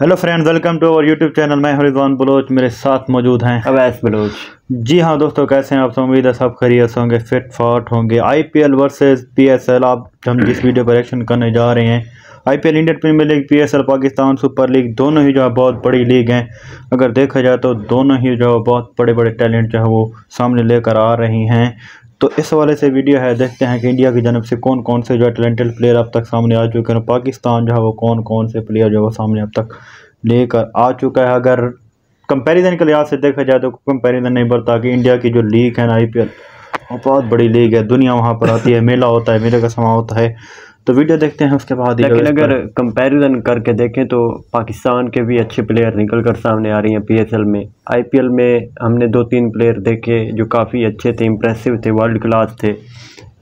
Hello friends, welcome to our YouTube channel. मैं Rizwan Bloch, मेरे साथ मौजूद हैं अवैस बलोच। जी हाँ दोस्तों, कैसे हैं आप सब? उम्मीद है सब खैरियत से होंगे, फिट फाट होंगे। आईपीएल वर्सेस पीएसएल आप हम जिस वीडियो पर रिएक्शन करने जा रहे हैं, IPL Indian Premier League, PSL Pakistan Super League, दोनों ही जो है बहुत बड़ी लीग हैं। अगर देखा जाए तो दोनों ही जो है बहुत बड़े बड़े टैलेंट जो है वो सामने लेकर आ रही हैं। तो इस हवाले से वीडियो है, देखते हैं कि इंडिया की जानब से कौन कौन से जो है टैलेंटेड प्लेयर अब तक सामने आ चुके हैं, पाकिस्तान जो है वो कौन कौन से प्लेयर जो है वो सामने अब तक लेकर आ चुका है। अगर कंपैरिजन के लिहाज से देखा जाए तो कंपैरिजन नहीं बढ़ता कि इंडिया की जो लीग है ना आईपीएल, वो बहुत बड़ी लीग है। दुनिया वहाँ पर आती है, मेला होता है, मेले का समा होता है। तो वीडियो देखते हैं, उसके बाद लेकिन अगर कंपैरिजन करके देखें तो पाकिस्तान के भी अच्छे प्लेयर निकल कर सामने आ रही हैं पीएसएल में। आईपीएल में हमने 2-3 प्लेयर देखे जो काफ़ी अच्छे थे, इंप्रेसिव थे, वर्ल्ड क्लास थे।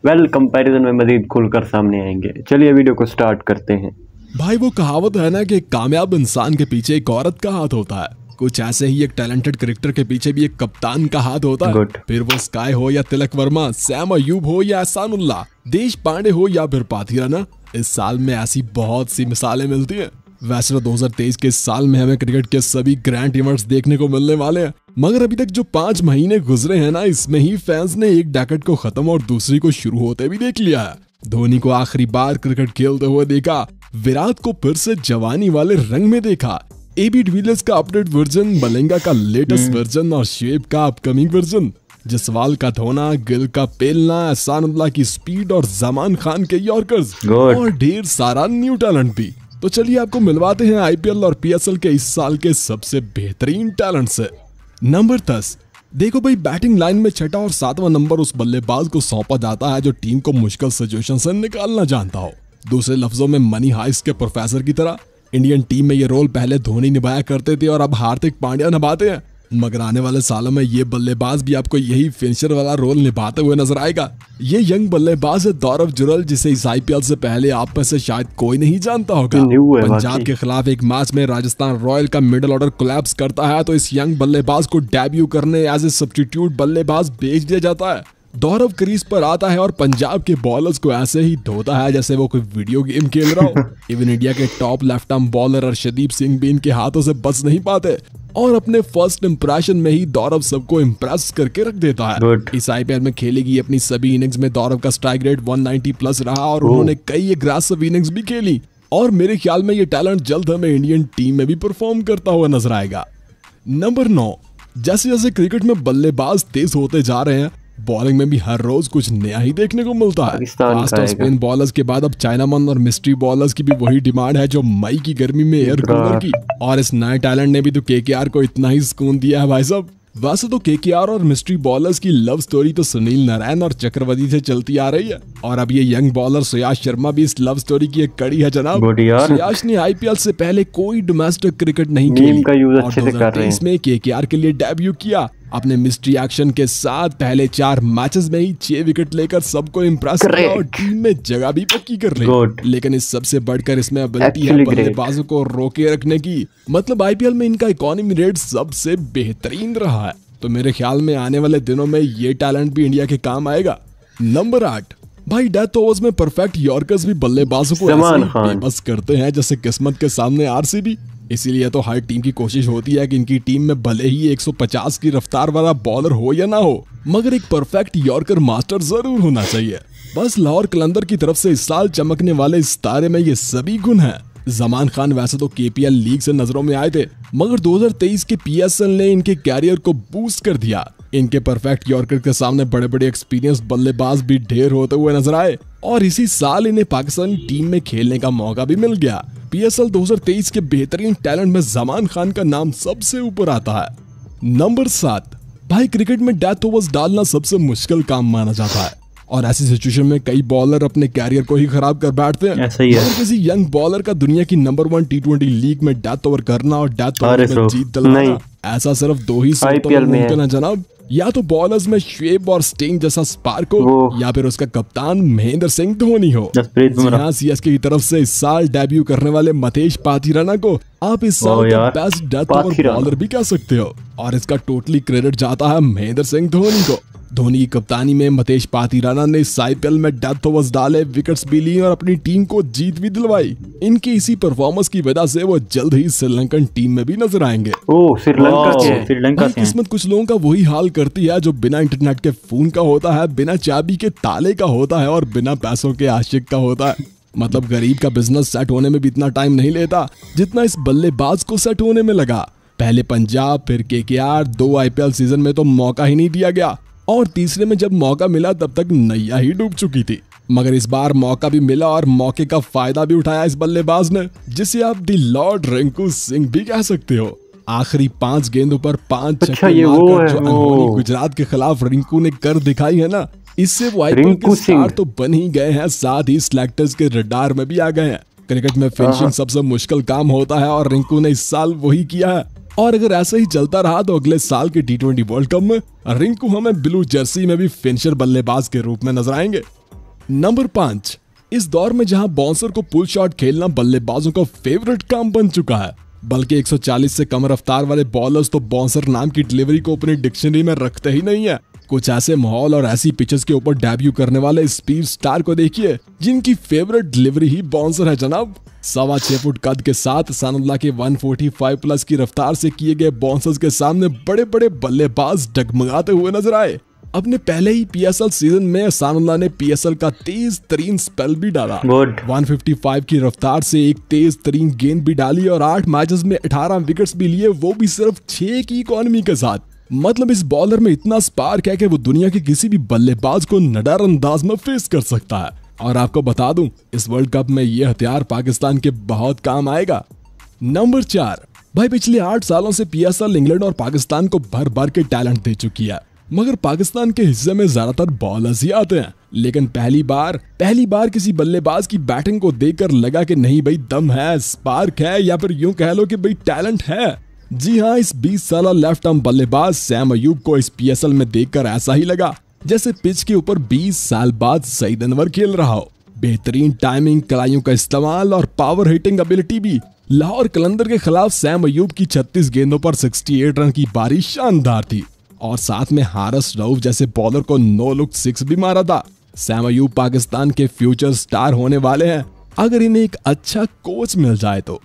वेल, कंपैरिजन में मज़ीद खुलकर सामने आएंगे। चलिए वीडियो को स्टार्ट करते हैं। भाई वो कहावत है ना कि एक कामयाब इंसान के पीछे एक औरत का हाथ होता है, कुछ ऐसे ही एक टैलेंटेड क्रिकेटर के पीछे भी एक कप्तान का हाथ होता है। फिर वो स्काई हो या तिलक वर्मा, सैम अयूब हो या एहसानुल्लाह, देश पांडे हो या फिर पाथिराना, इस साल में ऐसी बहुत सी मिसालें मिलती हैं। वैसे तो 2023 के साल में हमें क्रिकेट के सभी ग्रैंड इवेंट्स देखने को मिलने वाले हैं, मगर अभी तक जो 5 महीने गुजरे हैं ना, इसमें ही फैंस ने एक डेकेड को खत्म और दूसरी को शुरू होते भी देख लिया है। धोनी को आखिरी बार क्रिकेट खेलते हुए देखा, विराट को फिर से जवानी वाले रंग में देखा, एबी डिविलियर्स का अपडेट वर्जन, मलिंगा का लेटेस्ट वर्जन और शुएब का अपकमिंग वर्जन, जसवाल का धोना, गिल का पेलना, एहसानुल्लाह की स्पीड और जमान खान के यॉर्कर्स और ढेर सारा न्यू टैलेंट भी। तो चलिए आपको मिलवाते हैं आईपीएल और पीएसएल के इस साल के सबसे बेहतरीन टैलेंट से। नंबर 10। देखो भाई, बैटिंग लाइन में 6वां और 7वां नंबर उस बल्लेबाज को सौंपा जाता है जो टीम को मुश्किल सिचुएशन से निकालना जानता हो। दूसरे लफ्जों में मनी हाइस्ट के प्रोफेसर की तरह इंडियन टीम में ये रोल पहले धोनी निभाया करते थे और अब हार्दिक पांड्या निभाते हैं, मगर आने वाले सालों में ये बल्लेबाज भी आपको यही फिनिशर वाला रोल निभाते हुए नजर आएगा। ये यंग बल्लेबाज है गौरव जुरल, जिसे इस आईपीएल से पहले आप में से शायद कोई नहीं जानता होगा। पंजाब के खिलाफ एक मैच में राजस्थान रॉयल का मिडिल ऑर्डर कोलैप्स करता है तो इस यंग बल्लेबाज को डेब्यू करने एज ए सब्स्टिट्यूट बल्लेबाज भेज दिया जाता है। गौरव क्रीज पर आता है और पंजाब के बॉलर्स को ऐसे ही धोता है जैसे वो कोई वीडियो गेम खेल रहा हो। इवन इंडिया के top left arm bowler Arshdeep Singh भी इनके हाथों से बच नहीं पाते और अपने फर्स्ट इंप्रेशन में ही गौरव सबको इम्प्रेस करके रख देता है। इस आईपीएल में खेली गई अपनी सभी इनिंग्स में गौरव का स्ट्राइक रेट 190 प्लस रहा और उन्होंने कई एग्रेसिव इनिंग्स भी खेली और मेरे ख्याल में ये टैलेंट जल्द हमें इंडियन टीम में भी परफॉर्म करता हुआ नजर आएगा। नंबर 9। जैसे जैसे क्रिकेट में बल्लेबाज तेज होते जा रहे हैं, बॉलिंग में भी हर रोज कुछ नया ही देखने को मिलता है। फास्ट और स्पिन बॉलर्स के बाद अब चाइनामैन और मिस्ट्री बॉलर्स की भी वही डिमांड है जो मई की गर्मी में एयर कूलर की, और इस नए टैलेंट ने भी तो केकेआर को इतना ही सुकून दिया है भाई साहब। वैसे तो केकेआर और मिस्ट्री बॉलर्स की लव स्टोरी तो सुनील नारायण और चक्रवर्ती से चलती आ रही है और अब ये यंग बॉलर सुयाश शर्मा भी इस लव स्टोरी की एक कड़ी है जनाब। सुयाश ने आईपीएल से पहले कोई डोमेस्टिक क्रिकेट नहीं खेली और 2023 में केकेआर के लिए डेब्यू किया। अपने मिस्ट्री एक्शन के साथ पहले 4 मैचेस में ही 6 विकेट लेकर सबको इम्प्रेस किया और टीम में जगह भी पक्की कर ली। लेकिन इस सबसे बढ़कर इसमें एबिलिटी है बल्लेबाजों को रोके रखने की। मतलब आईपीएल में इनका इकोनॉमी रेट सबसे बेहतरीन रहा है, तो मेरे ख्याल में आने वाले दिनों में ये टैलेंट भी इंडिया के काम आएगा। नंबर 8। भाई, डेथ ओवर्स में परफेक्ट यॉर्कर्स भी बल्लेबाजों को ऐसे बेबस करते हैं जैसे किस्मत के सामने आरसीबी। इसीलिए तो हर टीम की कोशिश होती है कि इनकी टीम में भले ही 150 की रफ्तार वाला बॉलर हो या ना हो, मगर एक परफेक्ट यॉर्कर मास्टर जरूर होना चाहिए। बस लाहौर कलंदर की तरफ से इस साल चमकने वाले इस तारे में ये सभी गुण हैं। जमान खान वैसे तो केपीएल लीग से नजरों में आए थे, मगर 2023 के पीएसएल ने इनके कैरियर को बूस्ट कर दिया। इनके परफेक्ट यॉर्कर के सामने बड़े बड़े एक्सपीरियंस बल्लेबाज भी ढेर होते हुए नजर आए और इसी साल इन्हें पाकिस्तानी टीम में खेलने का मौका भी मिल गया। पीएसएल 2023 के बेहतरीन टैलेंट में जमान खान का नाम सबसे ऊपर आता है। नंबर 7। भाई, क्रिकेट में डेथ ओवर्स डालना सबसे मुश्किल काम माना जाता है और ऐसी सिचुएशन में कई बॉलर अपने कैरियर को ही खराब कर बैठते हैं। ऐसा ही है। किसी यंग बॉलर का दुनिया की नंबर 1 T20 लीग में डेथ ओवर करना और डेथ ओवर में जीत दिलाना, ऐसा सिर्फ 2 ही सूरतों में मुमकिन है जनाब। या तो बॉलर्स में शुएब और स्टिंग जैसा स्पार्क हो या फिर उसका कप्तान महेंद्र सिंह धोनी हो। सीएसके की तरफ से इस साल डेब्यू करने वाले मतेश पाथिराना को आप इस साल का बेस्ट डेथ ओवर बॉलर भी कह सकते हो और इसका टोटली क्रेडिट जाता है महेंद्र सिंह धोनी को। धोनी की कप्तानी में मतेश पातिराना ने इस IPL में डेथ ओवर्स डाले, विकेट्स भी ली और अपनी टीम को जीत भी दिलवाई। इनकी इसी परफॉर्मेंस की वजह से वो जल्द ही श्रीलंकन टीम में भी नजर आएंगे। श्रीलंका से किस्मत कुछ लोगों का वही हाल करती है जो बिना इंटरनेट के फोन का होता है, बिना चाबी के ताले का होता है और बिना पैसों के आशिक का होता है। मतलब गरीब का बिजनेस सेट होने में भी इतना टाइम नहीं लेता जितना इस बल्लेबाज को सेट होने में लगा। पहले पंजाब, फिर KKR, 2 IPL सीजन में तो मौका ही नहीं दिया गया और तीसरे में जब मौका मिला तब तक नैया ही डूब चुकी थी। मगर इस बार मौका भी मिला और मौके का फायदा भी उठाया इस बल्लेबाज ने, जिसे आप दी लॉर्ड रिंकू सिंह भी कह सकते हो। आखिरी 5 गेंदों पर 5 छक्के मारकर जो अनहोनी गुजरात के खिलाफ रिंकू ने कर दिखाई है ना, इससे वो IPL के स्टार तो बन ही गए हैं, साथ ही सिलेक्टर्स के रडार में भी आ गए हैं। क्रिकेट में फिनिशिंग सबसे मुश्किल काम होता है और रिंकू ने इस साल वही किया है। और अगर ऐसा ही चलता रहा तो अगले साल के T20 वर्ल्ड कप में रिंकू हमें ब्लू जर्सी में भी फिनिशर बल्लेबाज के रूप में नजर आएंगे। नंबर 5, इस दौर में जहां बाउंसर को पुल शॉट खेलना बल्लेबाजों का फेवरेट काम बन चुका है, बल्कि 140 से कम रफ्तार वाले बॉलर्स तो बाउंसर नाम की डिलीवरी को अपनी डिक्शनरी में रखते ही नहीं है। कुछ ऐसे माहौल और ऐसी पिचेस के ऊपर डेब्यू करने वाले स्पीड स्टार को देखिए जिनकी फेवरेट डिलीवरी ही बाउंसर है जनाब। 6.25 फुट कद के साथ सानुल्लाह के 145 प्लस की रफ्तार से किए गए बाउंसर्स के सामने बड़े बड़े बल्लेबाज डगमगाते हुए नजर आए। अपने पहले ही PSL सीजन में सानुल्लाह ने PSL का तेज तरीन स्पेल भी डाला। 155 की रफ्तार से एक तेज तरीन गेंद भी डाली और 8 मैचेस में 18 विकेट्स भी लिए, वो भी सिर्फ 6 की इकोनॉमी के साथ। मतलब इस बॉलर में इतना स्पार्क है कि वो दुनिया के किसी भी बल्लेबाज को नडार अंदाज में फेस कर सकता है। और आपको बता दूं, इस वर्ल्ड कप में ये हथियार पाकिस्तान के बहुत काम आएगा। नंबर 4, भाई पिछले 8 सालों से PSL इंग्लैंड और पाकिस्तान को भर भर के टैलेंट दे चुकी है, मगर पाकिस्तान के हिस्से में ज्यादातर बॉलर्स ही आते हैं। लेकिन पहली बार किसी बल्लेबाज की बैटिंग को देखकर लगा कि नहीं भाई दम है, स्पार्क है, या फिर यूं कह लो कि भाई टैलेंट है। जी हाँ, इस 20 साल लेफ्ट आर्म बल्लेबाज सैम अयूब को इस PSL में देखकर ऐसा ही लगा जैसे पिच के ऊपर 20 साल बाद सईद अनवर खेल रहा हो। बेहतरीन टाइमिंग, कलाइयों का इस्तेमाल और पावर हिटिंग एबिलिटी भी। लाहौर कलंदर के खिलाफ सैम अयूब की 36 गेंदों पर 68 रन की पारी शानदार थी और साथ में हारिस रऊफ जैसे बॉलर को नो लुक 6 भी मारा था। सैम अयूब पाकिस्तान के फ्यूचर स्टार होने वाले हैं अगर इन्हें एक अच्छा कोच मिल जाए तो।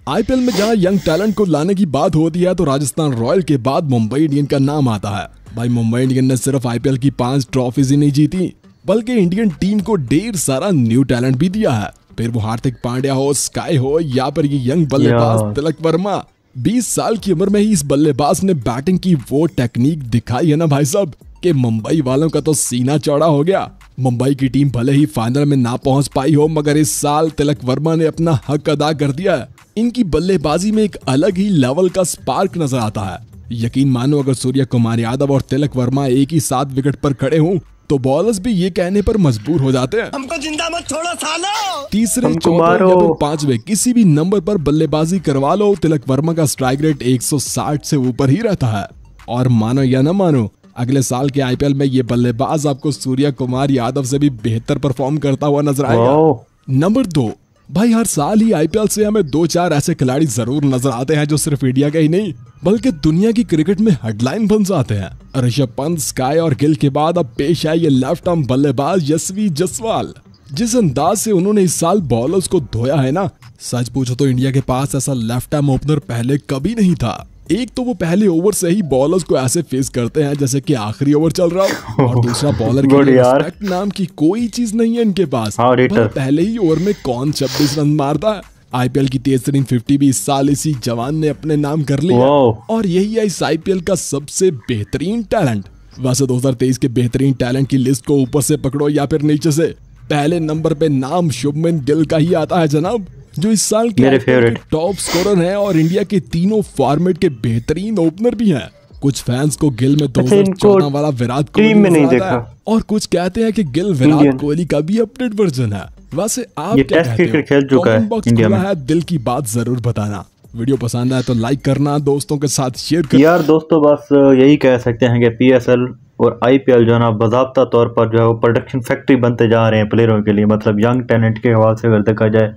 IPL में जहां यंग टैलेंट को लाने की बात होती है तो राजस्थान रॉयल के बाद मुंबई इंडियन का नाम आता है। भाई मुंबई इंडियन ने सिर्फ IPL की 5 ट्रॉफीज ही नहीं जीती, बल्कि इंडियन टीम को ढेर सारा न्यू टैलेंट भी दिया है। फिर वो हार्दिक पांड्या हो, स्काई हो या फिर ये यंग बल्लेबाज तिलक वर्मा। 20 साल की उम्र में ही इस बल्लेबाज ने बैटिंग की वो टेक्निक दिखाई है ना भाई साहब कि मुंबई वालों का तो सीना चौड़ा हो गया। मुंबई की टीम भले ही फाइनल में ना पहुंच पाई हो, मगर इस साल तिलक वर्मा ने अपना हक अदा कर दिया है। इनकी बल्लेबाजी में एक अलग ही लेवल का स्पार्क नजर आता है। यकीन मानो अगर सूर्य कुमार यादव और तिलक वर्मा एक ही 7 विकेट पर खड़े हों तो बॉलर्स भी ये कहने पर मजबूर हो जाते हैं, हमको जिंदा मत छोड़ो सालो। तीसरे, चौथे या फिर 5वें किसी भी नंबर पर बल्लेबाजी करवा लो, तिलक वर्मा का स्ट्राइक रेट 160 से ऊपर ही रहता है। और मानो या न मानो, अगले साल के IPL में ये बल्लेबाज आपको सूर्य कुमार यादव से भी बेहतर परफॉर्म करता हुआ नजर आएगा। नंबर 2, भाई हर साल ही IPL से हमें 2-4 ऐसे खिलाड़ी जरूर नजर आते हैं जो सिर्फ इंडिया के ही नहीं बल्कि दुनिया की क्रिकेट में हेडलाइन बन जाते हैं। ऋषभ पंत, स्काई और गिल के बाद अब पेश है ये लेफ्ट आर्म बल्लेबाज यशस्वी जायसवाल। जिस अंदाज से उन्होंने इस साल बॉलर्स को धोया है ना, सच पूछो तो इंडिया के पास ऐसा लेफ्ट आर्म ओपनर पहले कभी नहीं था। एक तो वो पहले ओवर से ही बॉलर्स को ऐसे फेस करते हैं जैसे कि आखिरी ओवर चल रहा हो, और दूसरा बॉलर के लिए रिस्पेक्ट नाम की कोई चीज नहीं है इनके पास। पहले ही ओवर में कौन 26 रन मारता है। IPL की तेज तरीन 50 भी इस साल इसी जवान ने अपने नाम कर लिया और यही है इस IPL का सबसे बेहतरीन टैलेंट। वैसे 2023 के बेहतरीन टैलेंट की लिस्ट को ऊपर से पकड़ो या फिर नीचे से, पहले नंबर पे नाम शुभमन गिल का ही आता है जनाब, जो इस साल के टॉप स्कोरर हैं और इंडिया के तीनों फॉर्मेट के बेहतरीन ओपनर भी हैं। कुछ फैंस को गिल में 2014 वाला विराट कोहली में नहीं देखा और कुछ कहते हैं कि गिल विराट कोहली का भी अपडेट वर्जन है। वैसे आप क्या कहते हो? खेल चुका है इंडिया में। दिल की बात जरूर बताना। वीडियो पसंद आए तो लाइक करना, दोस्तों के साथ शेयर करना। यार दोस्तों, बस यही कह सकते हैं कि PSL और IPL जो है ना बाज़ाब्ता तौर पर जो है वो प्रोडक्शन फैक्ट्री बनते जा रहे हैं प्लेयरों के लिए। मतलब यंग टैलेंट के हवाले से अगर देखा जाए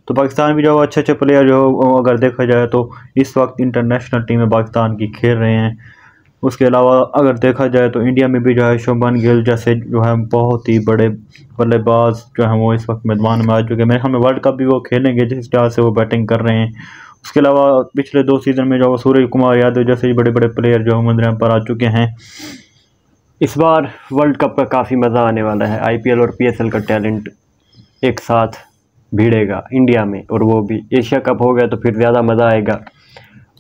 तो पाकिस्तान भी जो अच्छे अच्छे प्लेयर जो अगर देखा जाए तो इस वक्त इंटरनेशनल टीम में पाकिस्तान की खेल रहे हैं। उसके अलावा अगर देखा जाए तो इंडिया में भी जो है शुभमन गिल जैसे जो है बहुत ही बड़े बल्लेबाज जो है वो इस वक्त मैदान में आ चुके हैं। मेरे ख्याल में वर्ल्ड कप भी वो खेलेंगे जिस तरह से वो बैटिंग कर रहे हैं। उसके अलावा पिछले 2 सीज़न में जो सूर्य कुमार यादव जैसे बड़े बड़े प्लेयर जो मैदान पर आ चुके हैं। इस बार वर्ल्ड कप का काफ़ी मज़ा आने वाला है। IPL और PSL का टैलेंट एक साथ भिड़ेगा इंडिया में, और वो भी एशिया कप हो गया तो फिर ज़्यादा मज़ा आएगा।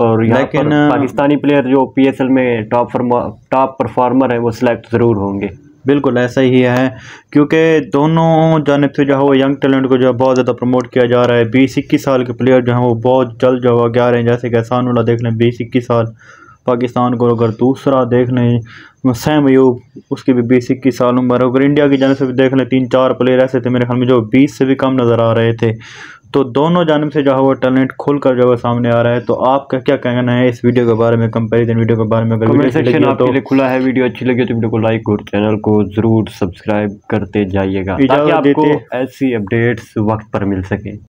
और यहाँ पर पाकिस्तानी प्लेयर जो PSL में टॉप परफॉर्मर हैं वो सिलेक्ट ज़रूर होंगे। बिल्कुल ऐसा ही है, क्योंकि दोनों जानिब से जो है वो यंग टैलेंट को जो है बहुत ज़्यादा प्रमोट किया जा रहा है। 20-21 साल के प्लेयर जो हैं वो बहुत जल्द जो है आ रहे हैं। जैसे कि एहसानुल्लाह देख लें 20-21 साल पाकिस्तान को, अगर दूसरा देख लें सैम अयूब, उसकी भी 20-21 साल उम्र है। अगर इंडिया की जानिब से भी देख लें 3-4 प्लेयर ऐसे थे मेरे ख्याल में जो 20 से भी कम नज़र आ रहे थे। तो दोनों जानिब से जो है वो टैलेंट खुलकर जो है सामने आ रहा है। तो आपका क्या कहना है इस वीडियो के बारे में, कंपैरिजन वीडियो के बारे में? अगर कमेंट सेक्शन आपके लिए खुला है। वीडियो अच्छी लगी तो वीडियो को लाइक और चैनल को ज़रूर सब्सक्राइब करते जाइएगा ताकि आपको ऐसी अपडेट्स वक्त पर मिल सके।